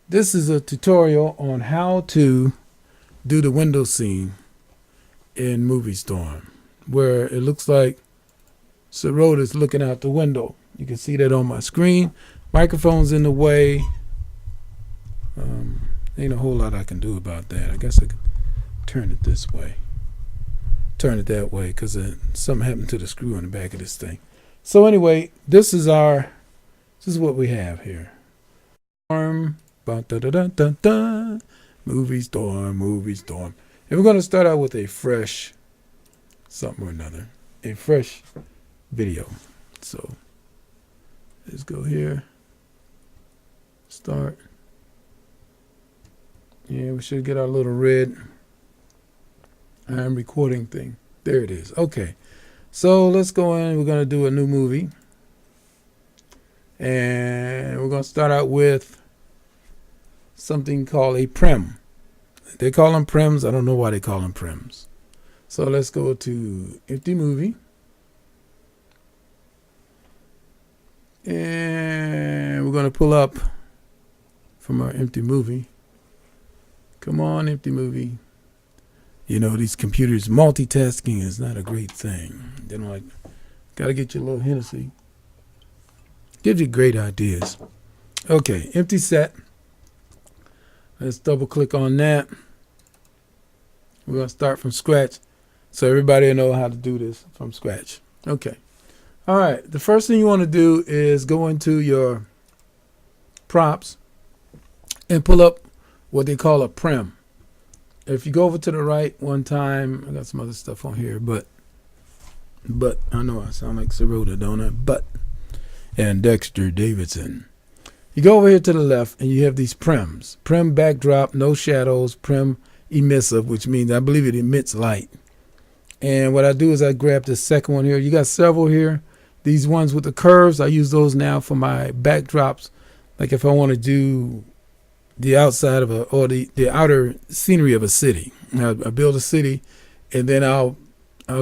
This is a tutorial on how to do the window scene in MovieStorm, where it looks like Siroda is looking out the window. You can see that on my screen. Microphone's in the way. Ain't a whole lot I can do about that. I guess I could turn it this way. Turn it that way because something happened to the screw on the back of this thing. So anyway, this is what we have here. MovieStorm. And we're going to start out with a fresh something or another. A fresh video. So let's go here. Start. Yeah, we should get our little red I'm recording thing. There it is. Okay. So let's go in. We're going to do a new movie. And we're going to start out with something called a prem. They call them prems. I don't know why they call them prems. So let's go to empty movie. And we're going to pull up from our empty movie. Come on, empty movie. You know, these computers, multitasking is not a great thing. They don't like, got to get you a little Hennessy. Gives you great ideas. Okay, empty set. Let's double click on that. We're going to start from scratch so everybody will know how to do this from scratch. Okay. All right. The first thing you want to do is go into your props and pull up what they call a prem. If you go over to the right one time, I got some other stuff on here, but I know I sound like Siroda, don't I? And Dexter Davidson. You go over here to the left and you have these prems. Prem backdrop, no shadows, prem emissive, which means I believe it emits light. And what I do is I grab the second one here. You got several here. These ones with the curves, I use those now for my backdrops. Like if I want to do the outside of the outer scenery of a city. I build a city and then I'll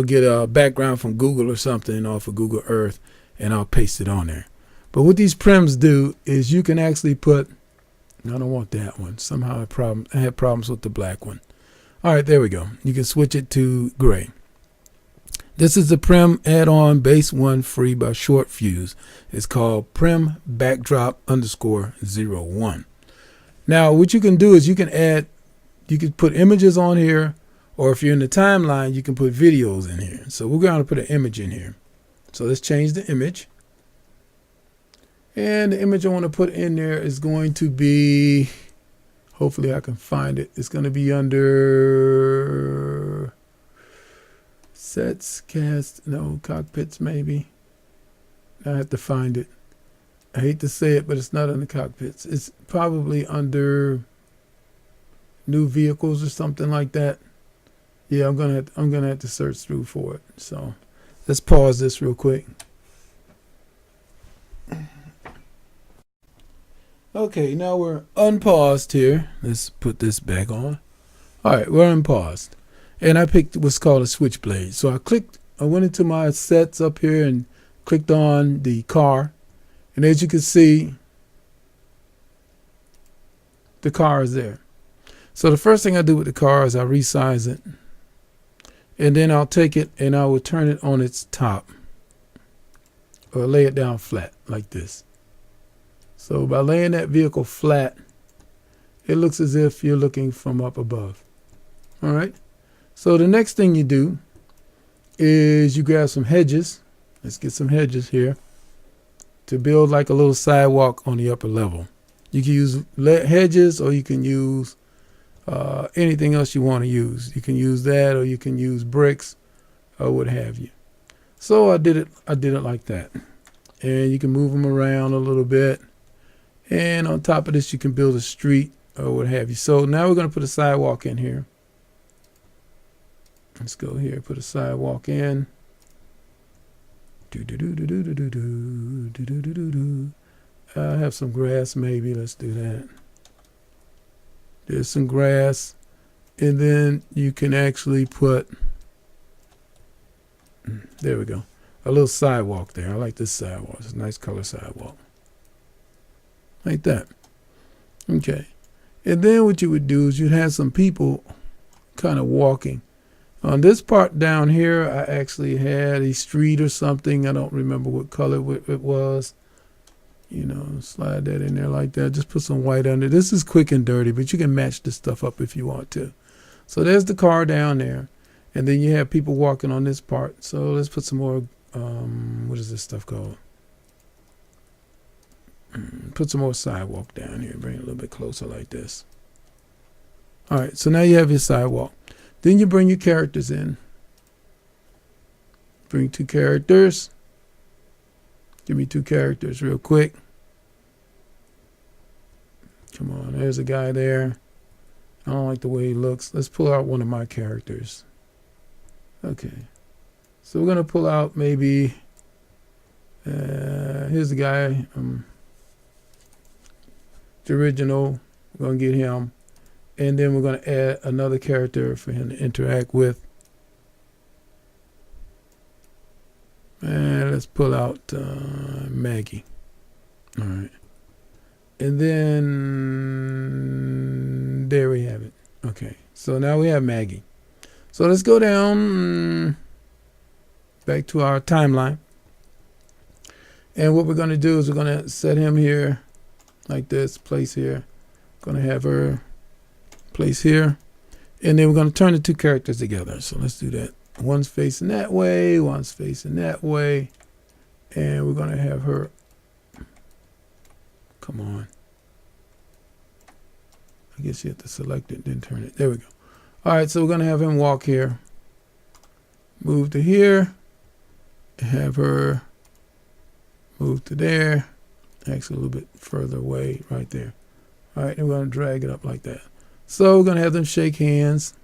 get a background from Google or something off of Google Earth and I'll paste it on there. But what these prems do is you can actually put, I don't want that one. Somehow I had problems with the black one. All right, there we go. You can switch it to gray. This is the prem add-on base one free by Short Fuse. It's called prem backdrop _01. Now, what you can do is you can put images on here, or if you're in the timeline, you can put videos in here. So we're going to put an image in here. So let's change the image. And the image I want to put in there is going to be, hopefully I can find it. It's going to be under sets, cast, no, cockpits maybe. I have to find it. I hate to say it, but it's not under cockpits. It's probably under new vehicles or something like that. Yeah, I'm gonna have to search through for it. So let's pause this real quick. Okay, now we're unpaused here. Let's put this back on. All right, we're unpaused. And I picked what's called a switchblade. So I went into my sets up here and clicked on the car. And as you can see, the car is there. So the first thing I do with the car is I resize it. And then I'll take it and I will turn it on its top. Or lay it down flat like this. So by laying that vehicle flat, it looks as if you're looking from up above. All right. So the next thing you do is you grab some hedges. Let's get some hedges here to build like a little sidewalk on the upper level. You can use hedges or you can use anything else you want to use. You can use that or you can use bricks or what have you. So I did it like that. And you can move them around a little bit. And on top of this, you can build a street or what have you. So now we're going to put a sidewalk in here. Let's go here, put a sidewalk in. I have some grass maybe. Let's do that. There's some grass. And then you can actually put, there we go, a little sidewalk there. I like this sidewalk. It's a nice color sidewalk. Like that. Okay. And then what you would do is you'd have some people kind of walking. On this part down here, I actually had a street or something. I don't remember what color it was. You know, slide that in there like that. Just put some white under. This is quick and dirty, but you can match this stuff up if you want to. So there's the car down there. And then you have people walking on this part. So let's put some more, what is this stuff called? Put some more sidewalk down here. Bring it a little bit closer like this. All right, so now you have your sidewalk. Then you bring your characters in. Bring 2 characters. Give me 2 characters real quick. Come on, there's a guy there. I don't like the way he looks. Let's pull out one of my characters. Okay. So we're going to pull out maybe, here's the guy, the original. We're going to get him. And then we're going to add another character for him to interact with. And let's pull out Maggie. All right. And then there we have it. Okay. So now we have Maggie. So let's go down back to our timeline. And what we're going to do is we're going to set him here like this, place here. Going to have her place here. And then we're going to turn the 2 characters together. So let's do that. One's facing that way, one's facing that way. And we're going to have her. Come on. I guess you have to select it, then turn it. There we go. All right, so we're going to have him walk here. Move to here. Have her move to there. Actually, a little bit further away right there. All right, and we're going to drag it up like that. So we're going to have them shake hands.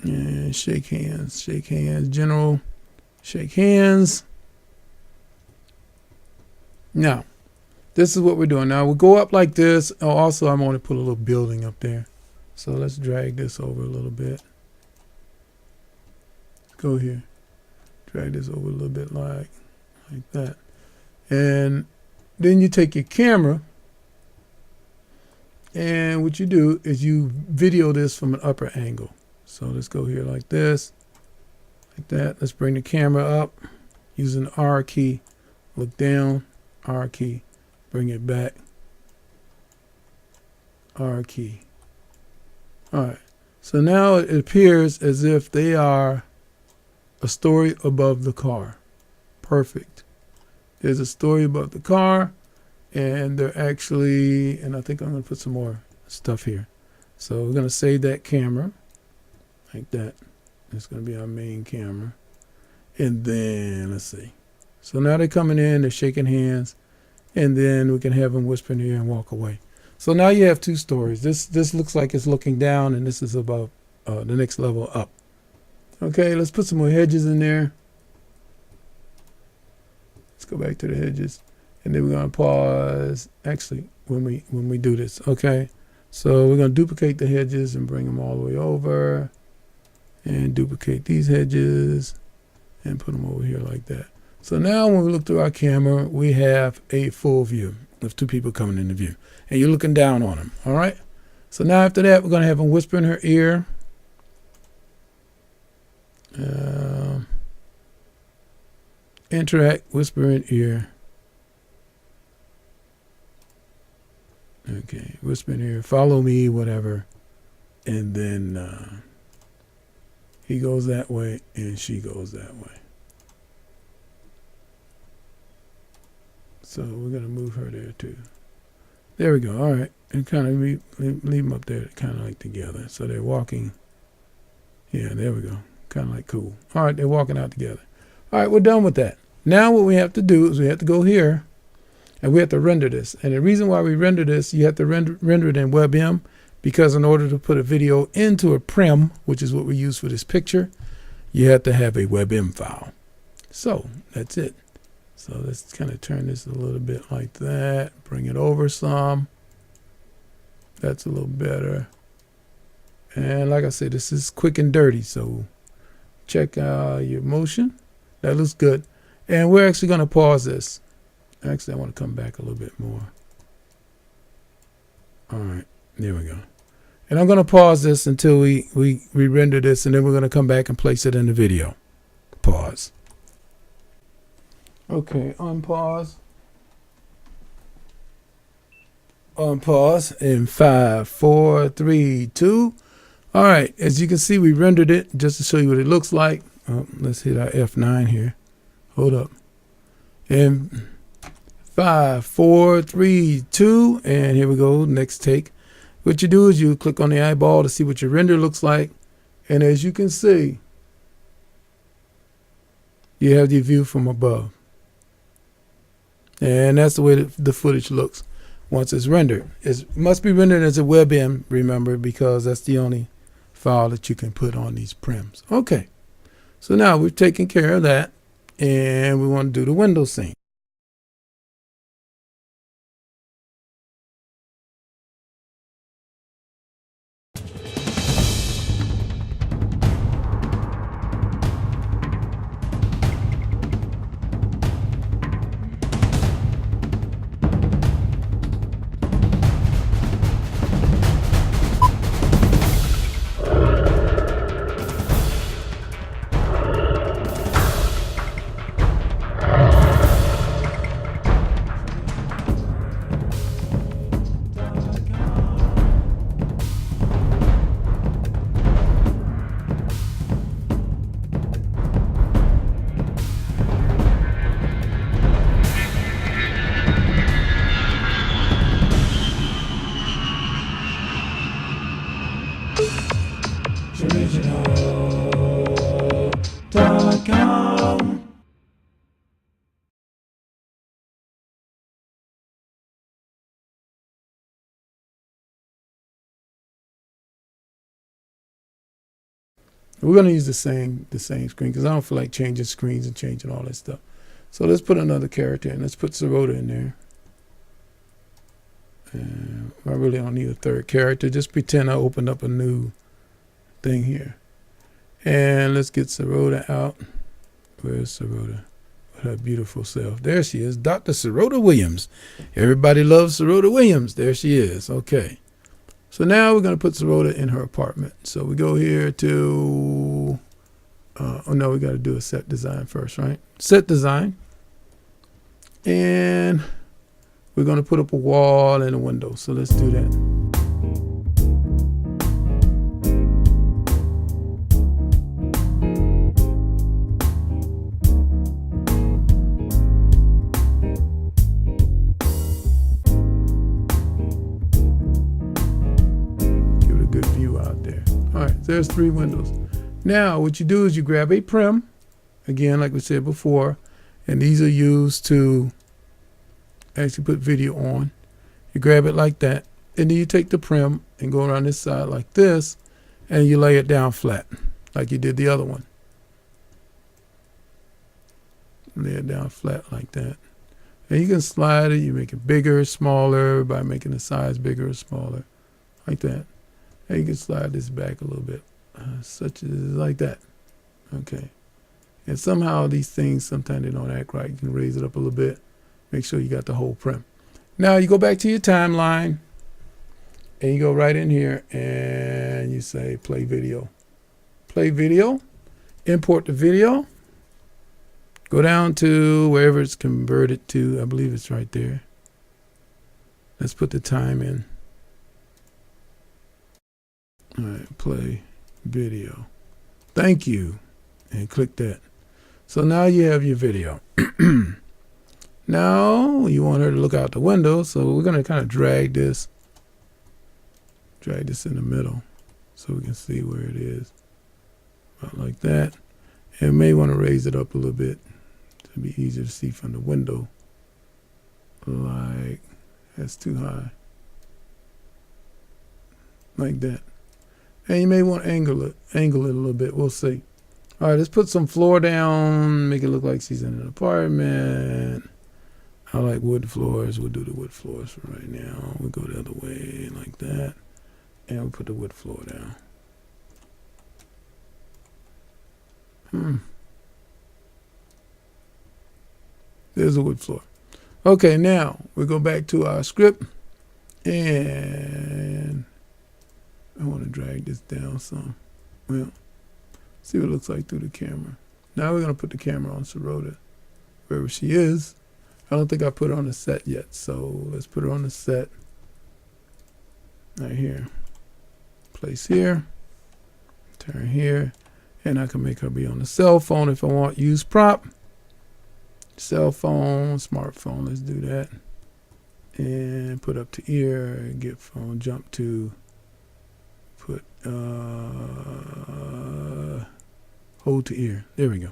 And shake hands, shake hands. General, shake hands. Now, this is what we're doing. Now, we'll go up like this. Oh, also, I'm going to put a little building up there. So let's drag this over a little bit. Go here. Drag this over a little bit like that. And then you take your camera. And what you do is you video this from an upper angle. So let's go here like this. Like that. Let's bring the camera up. Using the R key. Look down. R key. Bring it back. R key. All right. So now it appears as if they are a story above the car. Perfect. There's a story above the car, and they're actually, and I think I'm going to put some more stuff here. So we're going to save that camera like that. It's going to be our main camera. And then let's see. So now they're coming in, they're shaking hands, and then we can have them whisper in the ear and walk away. So now you have 2 stories. This looks like it's looking down, and this is above the next level up. Okay, let's put some more hedges in there. Let's go back to the hedges, and then we're going to pause. Actually, when we do this, okay. So we're going to duplicate the hedges and bring them all the way over, and duplicate these hedges, and put them over here like that. So now when we look through our camera, we have a full view of 2 people coming into view. And you're looking down on them, all right? So now after that, we're going to have them whisper in her ear. Interact, whisper in ear. Okay, whisper in ear, follow me, whatever. And then he goes that way and she goes that way. So we're going to move her there too. There we go. All right. And kind of leave them up there kind of like together. So they're walking. Yeah, there we go. Kind of like cool. All right, they're walking out together. All right, we're done with that. Now what we have to do is we have to go here and we have to render this. And the reason why we render this, you have to render it in WebM, because in order to put a video into a prem, which is what we use for this picture, you have to have a WebM file. So that's it. So let's kind of turn this a little bit like that. Bring it over some. That's a little better. And like I said, this is quick and dirty. So check your motion. That looks good. And we're actually going to pause this. Actually, I want to come back a little bit more. All right, there we go. And I'm going to pause this until we render this, and then we're going to come back and place it in the video. Pause. Okay, unpause. Unpause in 5, 4, 3, 2. All right, as you can see, we rendered it just to show you what it looks like. Let's hit our F9 here. Hold up. And 5, 4, 3, 2, and here we go. Next take. What you do is you click on the eyeball to see what your render looks like, and as you can see, you have the view from above, and that's the way the footage looks once it's rendered. It must be rendered as a WebM, remember, because that's the only file that you can put on these prims. Okay, so now we've taken care of that, and we want to do the window scene. Original.com. We're going to use the same screen because I don't feel like changing screens and changing all that stuff. So let's put another character in. Let's put Siroda in there. And I really don't need a third character. Just pretend I opened up a new thing here. And let's get Siroda out. Where's Siroda? With her beautiful self. There she is, Dr. Siroda Williams. Everybody loves Siroda Williams. There she is. Okay. So now we're going to put Siroda in her apartment. So we go here to, oh no, we got to do a set design first, right? Set design. And we're going to put up a wall and a window. So let's do that. There's 3 windows. Now what you do is you grab a prim, again like we said before, and these are used to actually put video on. You grab it like that, and then you take the prim and go around this side like this, and you lay it down flat like you did the other one. Lay it down flat like that. And you can slide it, you make it bigger, smaller by making the size bigger or smaller like that. And you can slide this back a little bit, such as like that. Okay. And somehow these things, sometimes they don't act right. You can raise it up a little bit. Make sure you got the whole prim. Now you go back to your timeline, and you go right in here, and you say play video. Play video. Import the video. Go down to wherever it's converted to. I believe it's right there. Let's put the time in. All right, play video. Thank you. And click that. So now you have your video. Now you want her to look out the window, so we're going to kind of drag this in the middle so we can see where it is. About like that. And may want to raise it up a little bit to be easier to see from the window. Like, that's too high. Like that. And you may want to angle it a little bit. We'll see. All right, let's put some floor down. Make it look like she's in an apartment. I like wood floors. We'll do the wood floors for right now. We'll go the other way like that. And we'll put the wood floor down. There's a wood floor. Okay, now we go back to our script, and I want to drag this down some. Well, see what it looks like through the camera. Now we're going to put the camera on Siroda, wherever she is. I don't think I put her on the set yet, so let's put her on the set. Right here. Place here. Turn here. And I can make her be on the cell phone if I want. Use prop. Cell phone, smartphone, let's do that. And put up to ear, get phone, jump to, put, hold to ear. There we go.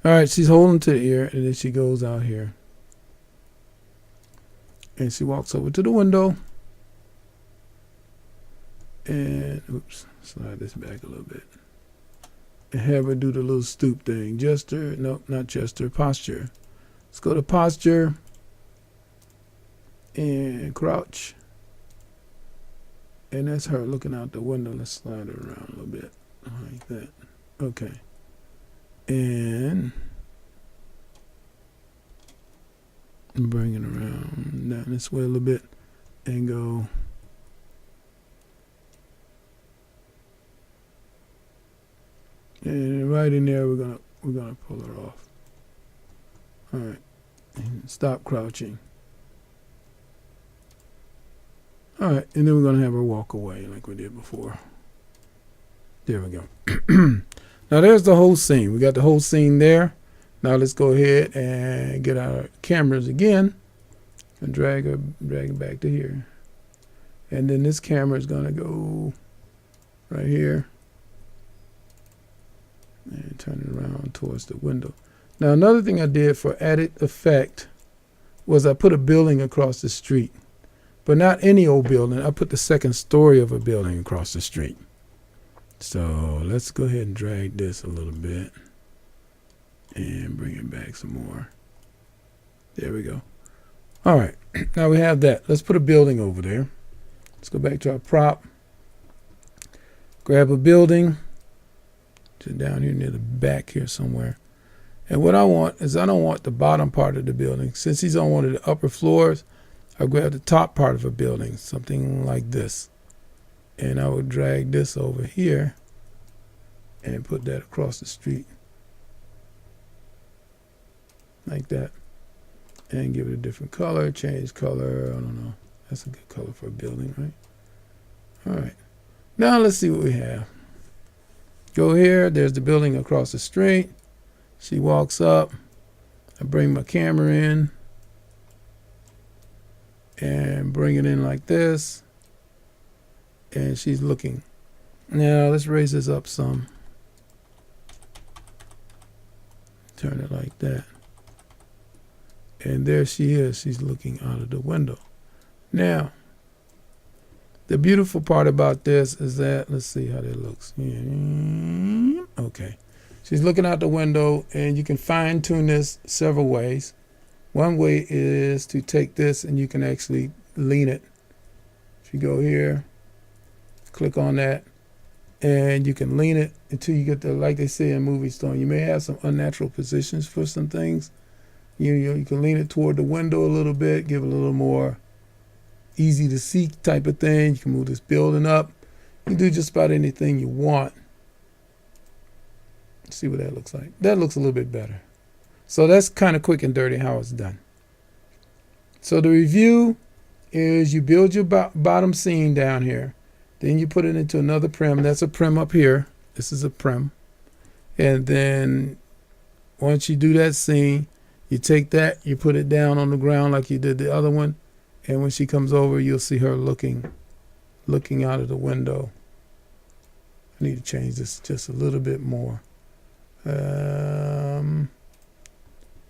All right, she's holding to the ear, and then she goes out here. And she walks over to the window. And, oops, slide this back a little bit. And have her do the little stoop thing. Gesture, nope, not gesture, posture. Let's go to posture. And crouch. And that's her looking out the window. Let's slide her around a little bit. Like that. Okay. And bring it around down this way a little bit. And go. And right in there, we're gonna pull her off. All right, and stop crouching. All right, and then we're gonna have her walk away like we did before. There we go. Now there's the whole scene. We got the whole scene there. Now let's go ahead and get our cameras again and drag it back to here. And then this camera is gonna go right here. And turn it around towards the window. Now another thing I did for added effect was I put a building across the street. But not any old building. I put the second story of a building across the street. So let's go ahead and drag this a little bit. And bring it back some more. There we go. All right. Now we have that. Let's put a building over there. Let's go back to our prop. Grab a building. Down here near the back here somewhere. And what I want is I don't want the bottom part of the building. Since he's on one of the upper floors, I'll grab the top part of a building, something like this. And I would drag this over here and put that across the street. Like that. And give it a different color, change color, I don't know. That's a good color for a building, right? All right. Now let's see what we have. Go here, there's the building across the street. She walks up. I bring my camera in and bring it in like this. And she's looking. Now let's raise this up some. Turn it like that. And there she is. She's looking out of the window. Now, the beautiful part about this is that, let's see how that looks. Okay. She's looking out the window, and you can fine tune this several ways. One way is to take this and you can actually lean it. If you go here, click on that, and you can lean it until you get the, like they say in MovieStorm, you may have some unnatural positions for some things. You can lean it toward the window a little bit, give it a little more easy to see type of thing. You can move this building up. You can do just about anything you want. Let's see what that looks like. That looks a little bit better. So that's kind of quick and dirty how it's done. So the review is you build your bottom scene down here. Then you put it into another prim. That's a prim up here. This is a prim. And then once you do that scene, you take that, you put it down on the ground like you did the other one. And when she comes over, you'll see her looking out of the window. I need to change this just a little bit more.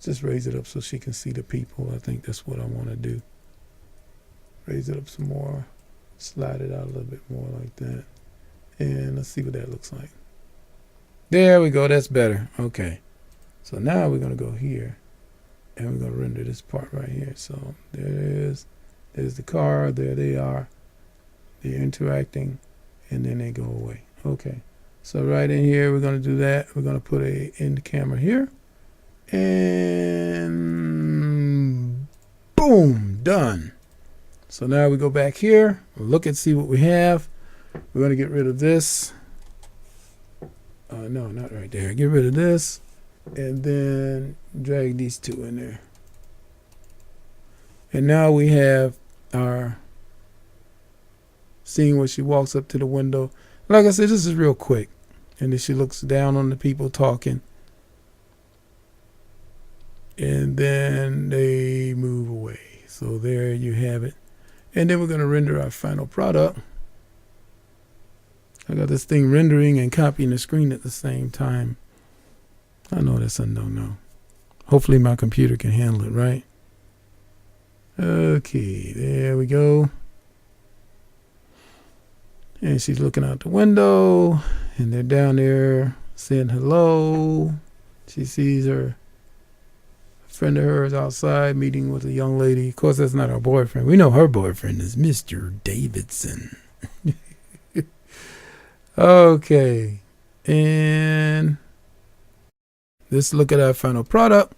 Just raise it up so she can see the people. I think that's what I want to do. Raise it up some more. Slide it out a little bit more like that. And let's see what that looks like. There we go. That's better. Okay. So now we're going to go here. And we're going to render this part right here. So there it is. There's the car. There they are. They're interacting. And then they go away. Okay. So right in here, we're going to do that. We're going to put a end camera here. And Boom, done. So now we go back here, look and see what we have. We're going to get rid of this. No, not right there. Get rid of this and then drag these two in there. And now we have our scene where she walks up to the window. Like I said, this is real quick. And then she looks down on the people talking. And then they move away. So there you have it. And then we're going to render our final product. I got this thing rendering and copying the screen at the same time. I know that's a no-no. Hopefully my computer can handle it, right? Okay, there we go. And she's looking out the window. And they're down there saying hello. She sees her friend of hers outside meeting with a young lady. Of course, that's not her boyfriend. We know her boyfriend is Mr. Davidson. Okay. And let's look at our final product.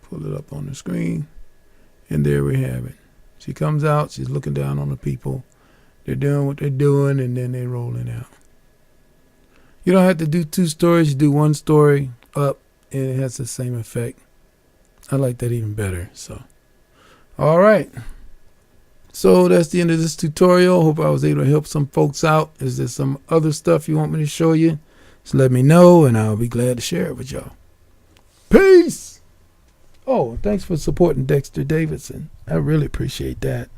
Pull it up on the screen. And there we have it. She comes out. She's looking down on the people. They're doing what they're doing, and then they're rolling out. You don't have to do two stories. You do one story up, and it has the same effect. I like that even better. So, all right. So that's the end of this tutorial. Hope I was able to help some folks out. Is there some other stuff you want me to show you? Just let me know, and I'll be glad to share it with y'all. Peace! Oh, thanks for supporting Dexter Davidson. I really appreciate that.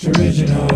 Original.com